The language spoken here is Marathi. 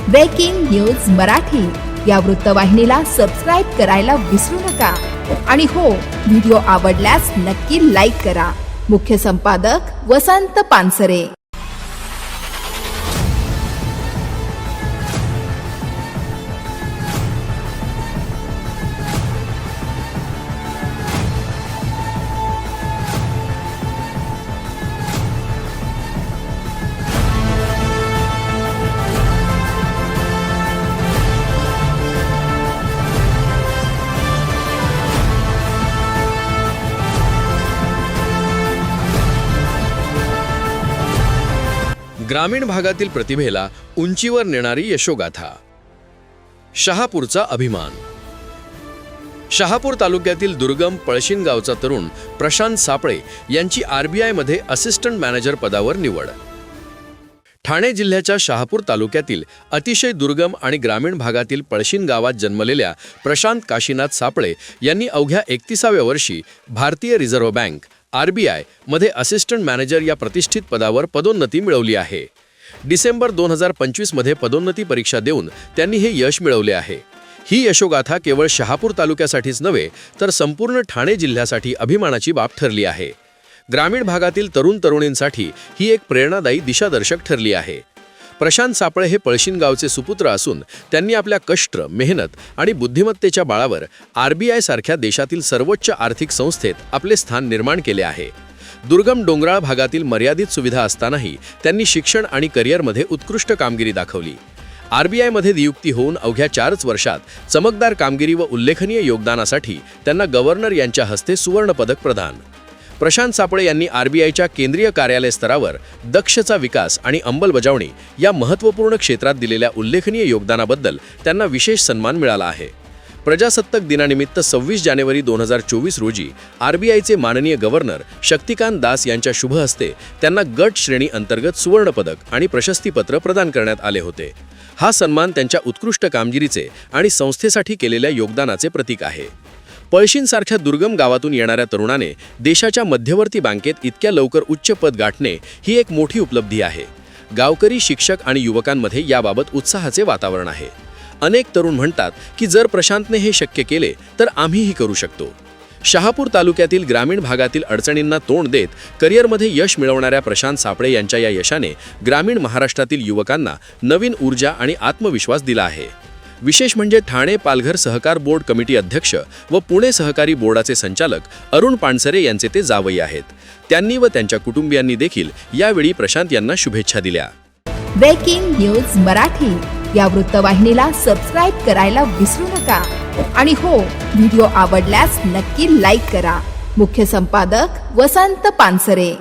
ब्रेकिंग न्यूज मराठी या वृत्तवाहिनीला सबस्क्राईब करायला विसरू नका आणि हो, व्हिडिओ आवडल्यास नक्की लाईक करा। मुख्य संपादक वसंत पानसरे। ग्रामीण भागातील प्रतिभेला उंचीवर नेणारी यशोगाथा। शहापूरचा अभिमान। शहापूर तालुक्यातील दुर्गम पळशीन गावचा तरुण प्रशांत सापळे यांची RBI मध्ये असिस्टंट मॅनेजर पदावर निवड। ठाणे जिल्ह्याच्या शहापूर तालुक्यातील अतिशय दुर्गम आणि ग्रामीण भागातील पळशीन गावात जन्मलेल्या प्रशांत काशीनाथ सापळे यांनी अवघ्या 31व्या वर्षी भारतीय रिझर्व्ह बँक RBI मध्ये असिस्टंट मॅनेजर या प्रतिष्ठित पदावर पदोन्नती मिळवली आहे। डिसेंबर 2025 मध्ये पदोन्नती परीक्षा देऊन त्यांनी हे यश मिळवले आहे। ही यशोगाथा केवळ शहापूर तालुक्यासाठीच नव्हे तर संपूर्ण ठाणे जिल्ह्यासाठी अभिमानाची बाब ठरली आहे। ग्रामीण भागातील तरुण तरुणींसाठी ही एक प्रेरणादायी दिशादर्शक ठरली आहे। प्रशांत सापळे हे पळशीन गावचे सुपुत्र असून त्यांनी आपल्या कष्ट, मेहनत आणि बुद्धिमत्तेच्या बळावर RBI सारख्या देशातील सर्वोच्च आर्थिक संस्थेत आपले स्थान निर्माण केले आहे। दुर्गम डोंगराळ भागातील मर्यादित सुविधा असतानाही त्यांनी शिक्षण आणि करिअरमध्ये उत्कृष्ट कामगिरी दाखवली। RBI मध्ये नियुक्ती होऊन अवघ्या 4 वर्षात चमकदार कामगिरी व उल्लेखनीय योगदानासाठी त्यांना गव्हर्नर यांच्या हस्ते सुवर्ण पदक प्रदान। प्रशांत सापळे यांनी RBIच्या केंद्रीय कार्यालय स्तरावर दक्षता विकास आणि अंमलबजावणी या महत्त्वपूर्ण क्षेत्रात दिलेल्या उल्लेखनीय योगदानाबद्दल त्यांना विशेष सन्मान मिळाला आहे। प्रजासत्ताक दिनानिमित्त 26 जानेवारी 2024 रोजी RBIचे माननीय गव्हर्नर शक्तिकांत दास यांच्या शुभ हस्ते त्यांना गट श्रेणी अंतर्गत सुवर्ण पदक आणि प्रशस्तीपत्र प्रदान करण्यात आले होते। हा सन्मान त्यांच्या उत्कृष्ट कामगिरीचे आणि संस्थेसाठी केलेल्या योगदानाचे प्रतीक आहे। पळशींसारख्या दुर्गम गावातून येणाऱ्या तरुणाने देशाच्या मध्यवर्ती बँकेत इतक्या लवकर उच्च पद गाठणे ही एक मोठी उपलब्धी आहे। गावकरी, शिक्षक आणि युवकांमध्ये याबाबत उत्साहाचे वातावरण आहे। अनेक तरुण म्हणतात की जर प्रशांतने हे शक्य केले तर आम्हीही करू शकतो। शहापूर तालुक्यातील ग्रामीण भागातील अडचणींना तोंड देत करिअरमध्ये यश मिळवणाऱ्या प्रशांत सापळे यांच्या या यशाने ग्रामीण महाराष्ट्रातील युवकांना नवीन ऊर्जा आणि आत्मविश्वास दिला आहे। विशेष म्हणजे ठाणे पालघर सहकार बोर्ड कमिटी अध्यक्ष व पुणे सहकारी बोर्डाचे संचालक अरुण पानसरे यांचे ते जावई आहेत। त्यांनी व त्यांच्या कुटुंबियांनी देखील यावेळी प्रशांत यांना शुभेच्छा दिल्या। ब्रेकिंग न्यूज मराठी या वृत्तवाहिनीला सबस्क्राईब करायला विसरू नका आणि हो, व्हिडिओ आवडल्यास नक्की लाईक करा। मुख्य संपादक वसंत पानसरे।